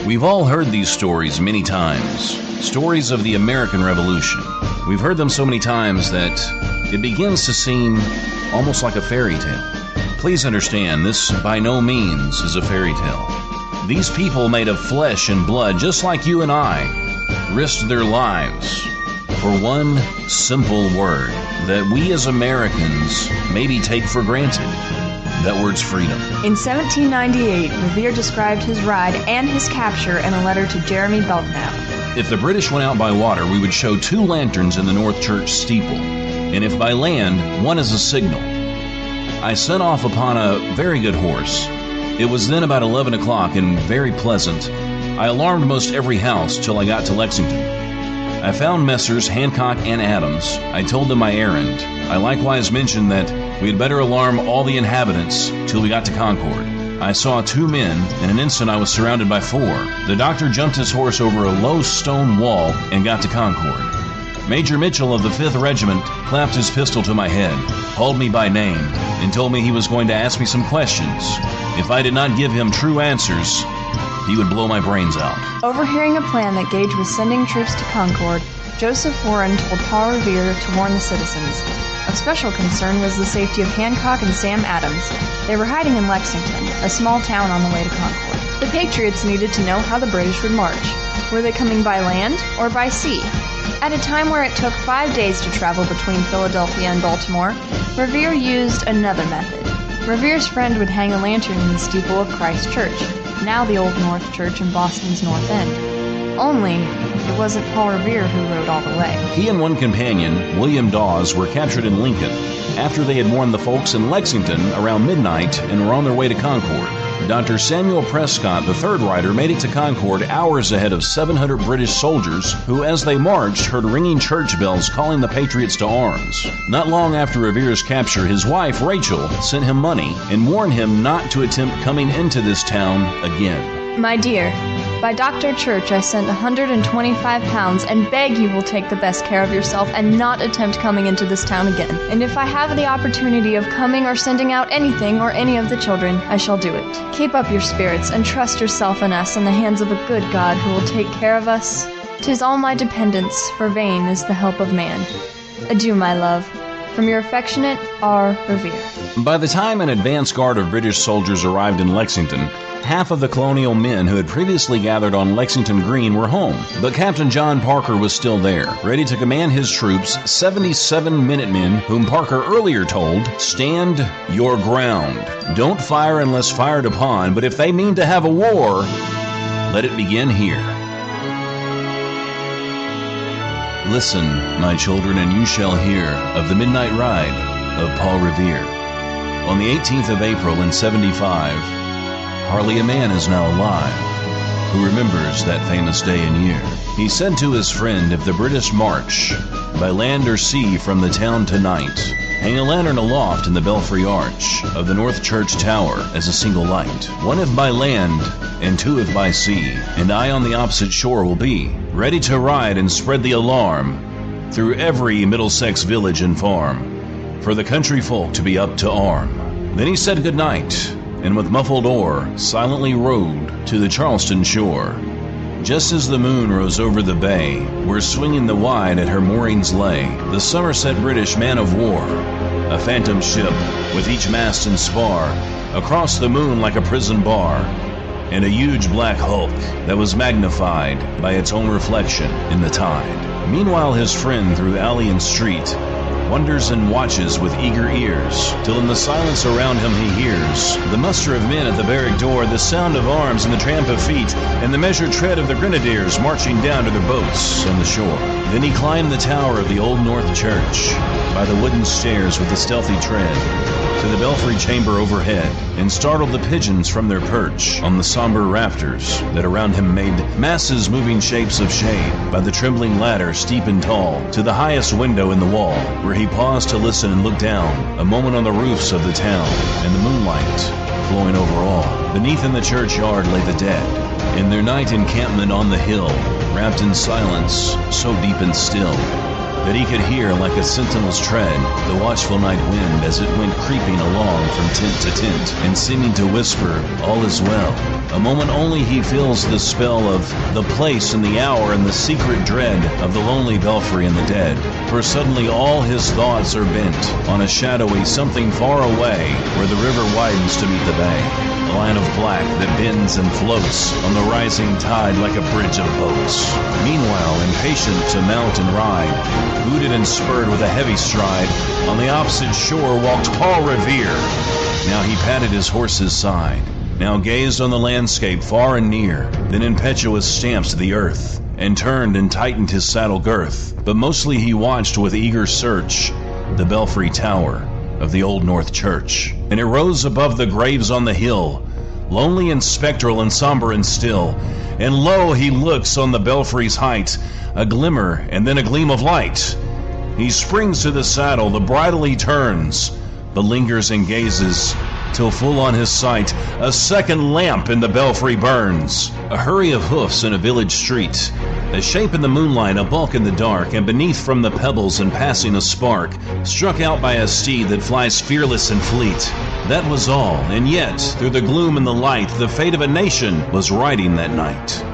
We've all heard these stories many times. Stories of the American Revolution. We've heard them so many times that it begins to seem almost like a fairy tale. Please understand, this by no means is a fairy tale. These people made of flesh and blood, just like you and I, risked their lives for one simple word that we as Americans maybe take for granted. That word's freedom. In 1798, Revere described his ride and his capture in a letter to Jeremy Belknap. If the British went out by water, we would show 2 lanterns in the North Church steeple, and if by land, one as a signal. I set off upon a very good horse. It was then about 11 o'clock and very pleasant. I alarmed most every house till I got to Lexington. I found Messrs. Hancock and Adams. I told them my errand. I likewise mentioned that we had better alarm all the inhabitants till we got to Concord. I saw 2 men. In an instant I was surrounded by 4. The doctor jumped his horse over a low stone wall and got to Concord. Major Mitchell of the 5th Regiment clapped his pistol to my head, called me by name, and told me he was going to ask me some questions. If I did not give him true answers, he would blow my brains out. Overhearing a plan that Gage was sending troops to Concord, Joseph Warren told Paul Revere to warn the citizens. Of special concern was the safety of Hancock and Sam Adams. They were hiding in Lexington, a small town on the way to Concord. The Patriots needed to know how the British would march. Were they coming by land or by sea? At a time where it took 5 days to travel between Philadelphia and Baltimore, Revere used another method. Revere's friend would hang a lantern in the steeple of Christ Church, now the Old North Church in Boston's North End. Only, it wasn't Paul Revere who rode all the way. He and one companion, William Dawes, were captured in Lincoln after they had warned the folks in Lexington around midnight and were on their way to Concord. Dr. Samuel Prescot, the 3rd rider, made it to Concord hours ahead of 700 British soldiers who, as they marched, heard ringing church bells calling the Patriots to arms. Not long after Revere's capture, his wife, Rachel, sent him money and warned him not to attempt coming into this town again. My dear, by Dr. Church I sent 125 pounds and beg you will take the best care of yourself and not attempt coming into this town again. And if I have the opportunity of coming or sending out anything or any of the children, I shall do it. Keep up your spirits and trust yourself and us in the hands of a good God who will take care of us. 'Tis all my dependence, for vain is the help of man. Adieu, my love. From your affectionate R. Revere. By the time an advance guard of British soldiers arrived in Lexington, half of the colonial men who had previously gathered on Lexington Green were home, but Captain John Parker was still there, ready to command his troops, 77 Minutemen, whom Parker earlier told, "Stand your ground. Don't fire unless fired upon, but if they mean to have a war, let it begin here. Listen, my children, and you shall hear of the midnight ride of Paul Revere. On the 18th of April in 75, hardly a man is now alive who remembers that famous day and year. He said to his friend, if the British march by land or sea from the town tonight, hang a lantern aloft in the belfry arch of the North Church Tower as a single light. One if by land, and 2 if by sea, and I on the opposite shore will be, ready to ride and spread the alarm through every Middlesex village and farm, for the country folk to be up to arm. Then he said good night, and with muffled oar silently rowed to the Charleston shore. Just as the moon rose over the bay, where swinging the wide at her moorings lay the Somerset British man of war, a phantom ship with each mast and spar across the moon like a prison bar, and a huge black hulk that was magnified by its own reflection in the tide. Meanwhile his friend through alley and street wonders and watches with eager ears, till in the silence around him he hears the muster of men at the barrack door, the sound of arms and the tramp of feet, and the measured tread of the grenadiers marching down to their boats on the shore. Then he climbed the tower of the Old North Church by the wooden stairs with a stealthy tread to the belfry chamber overhead, and startled the pigeons from their perch on the somber rafters that around him made masses moving shapes of shade by the trembling ladder steep and tall to the highest window in the wall, where he paused to listen and look down a moment on the roofs of the town and the moonlight flowing over all. Beneath in the churchyard lay the dead in their night encampment on the hill, wrapped in silence so deep and still that he could hear like a sentinel's tread the watchful night wind as it went creeping along from tent to tent and seeming to whisper, all is well. A moment only he feels the spell of the place and the hour and the secret dread of the lonely belfry and the dead. For suddenly all his thoughts are bent on a shadowy something far away where the river widens to meet the bay. A line of black that bends and floats on the rising tide like a bridge of boats. Meanwhile, impatient to mount and ride, booted and spurred with a heavy stride, on the opposite shore walked Paul Revere. Now he patted his horse's side, now gazed on the landscape far and near, then impetuous stamps the earth, and turned and tightened his saddle girth. But mostly he watched with eager search the belfry tower of the Old North Church. And it rose above the graves on the hill, lonely and spectral and somber and still. And lo, he looks on the belfry's height, a glimmer and then a gleam of light. He springs to the saddle, the bridle he turns, but lingers and gazes, till full on his sight a second lamp in the belfry burns. A hurry of hoofs in a village street, a shape in the moonlight, a bulk in the dark, and beneath from the pebbles and passing a spark, struck out by a steed that flies fearless and fleet. That was all, and yet, through the gloom and the light, the fate of a nation was riding that night.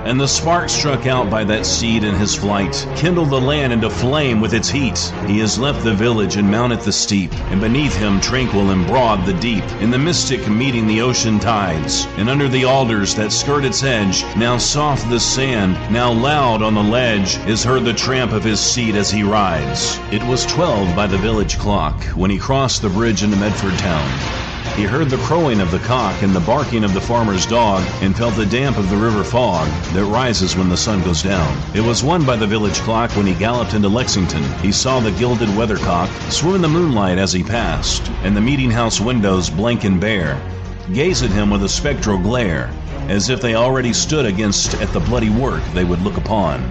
And the spark struck out by that steed in his flight kindled the land into flame with its heat. He has left the village and mounted the steep, and beneath him tranquil and broad the deep, in the mystic meeting the ocean tides. And under the alders that skirt its edge, now soft the sand, now loud on the ledge, is heard the tramp of his steed as he rides. It was 12 by the village clock when he crossed the bridge into Medford town. He heard the crowing of the cock and the barking of the farmer's dog, and felt the damp of the river fog that rises when the sun goes down. It was 1 by the village clock when he galloped into Lexington. He saw the gilded weathercock swim in the moonlight as he passed, and the meeting house windows, blank and bare, gaze at him with a spectral glare, as if they already stood against at the bloody work they would look upon.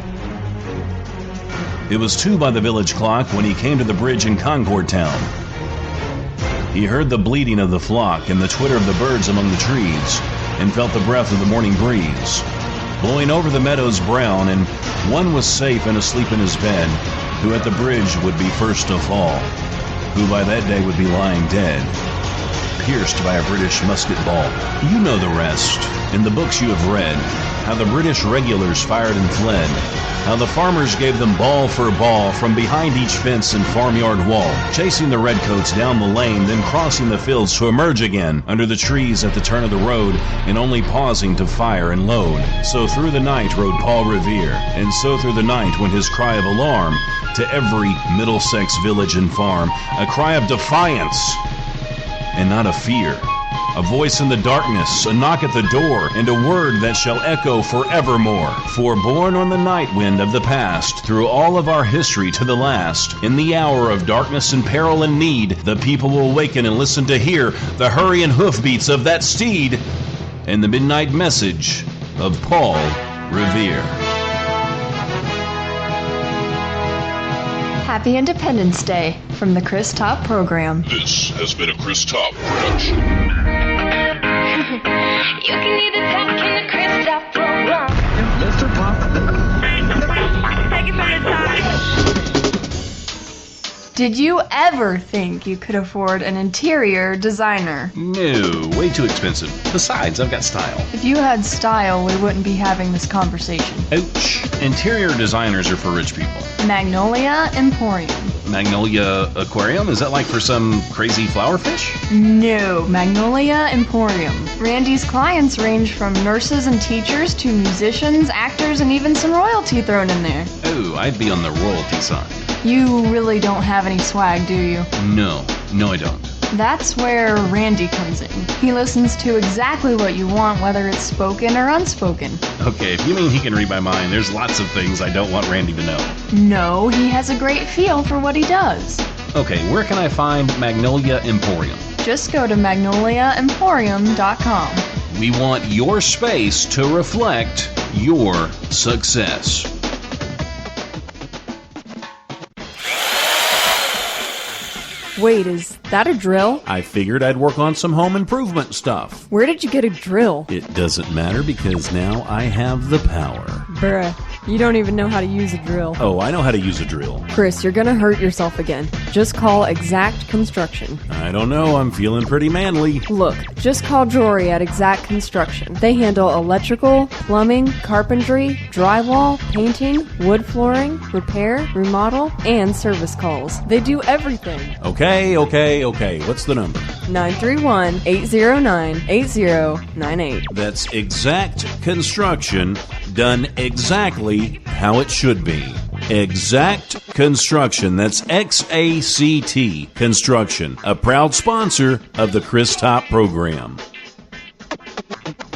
It was 2 by the village clock when he came to the bridge in Concord town. He heard the bleating of the flock and the twitter of the birds among the trees, and felt the breath of the morning breeze blowing over the meadows brown, and one was safe and asleep in his bed, who at the bridge would be first to fall, who by that day would be lying dead, pierced by a British musket ball. You know the rest. In the books you have read, how the British regulars fired and fled, how the farmers gave them ball for ball from behind each fence and farmyard wall, chasing the redcoats down the lane, then crossing the fields to emerge again under the trees at the turn of the road, and only pausing to fire and load. So through the night rode Paul Revere, and so through the night went his cry of alarm to every Middlesex village and farm, a cry of defiance and not of fear. A voice in the darkness, a knock at the door, and a word that shall echo forevermore. For borne on the night wind of the past, through all of our history to the last, in the hour of darkness and peril and need, the people will waken and listen to hear the hurry and hoofbeats of that steed, and the midnight message of Paul Revere. Happy Independence Day from the Chris Top Program. This has been a Chris Top production. You can either talk in the Chris Top Program. Mr. Pop. Take it from the top. Did you ever think you could afford an interior designer? No, way too expensive. Besides, I've got style. If you had style, we wouldn't be having this conversation. Ouch. Interior designers are for rich people. Magnolia Emporium. Magnolia Aquarium? Is that like for some crazy flower fish? No, Magnolia Emporium. Randy's clients range from nurses and teachers to musicians, actors, and even some royalty thrown in there. Oh, I'd be on the royalty side. You really don't have any swag, do you? No, I don't. That's where Randy comes in. He listens to exactly what you want, whether it's spoken or unspoken. Okay, if you mean he can read my mind, there's lots of things I don't want Randy to know. No, he has a great feel for what he does. Okay, where can I find Magnolia Emporium? Just go to magnoliaemporium.com. We want your space to reflect your success. Wait, is that a drill? I figured I'd work on some home improvement stuff. Where did you get a drill? It doesn't matter because now I have the power. Bruh. You don't even know how to use a drill. Oh, I know how to use a drill. Chris, you're gonna hurt yourself again. Just call Exact Construction. I don't know, I'm feeling pretty manly. Look, just call Jory at Exact Construction. They handle electrical, plumbing, carpentry, drywall, painting, wood flooring, repair, remodel, and service calls. They do everything. Okay. What's the number? 931-809-8098. That's Exact Construction, done exactly how it should be. Exact Construction. That's X-A-C-T Construction, a proud sponsor of the Chris Top program.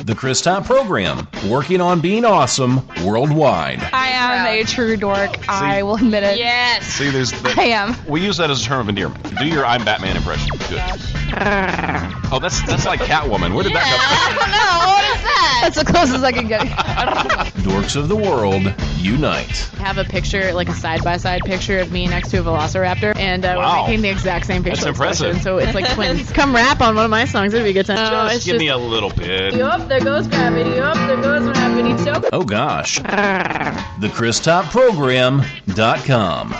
The Chris Top program, working on being awesome worldwide. I am a true dork. I will admit it. Yes. See, I am. We use that as a term of endearment. Do your I'm Batman impression. Good. Oh, that's like Catwoman. Where did that I don't know. What is that? That's the closest I can get. Dorks of the world, unite. I have a picture, like a side-by-side picture of me next to a velociraptor, and Wow. we're making the exact same facial That's impressive. expression, so it's like twins. Come rap on one of my songs. It'd be a good time. Just give me a little bit. Yup, there goes gravity. Yup, there goes gravity. So Oh gosh. TheChrisTopProgram.com.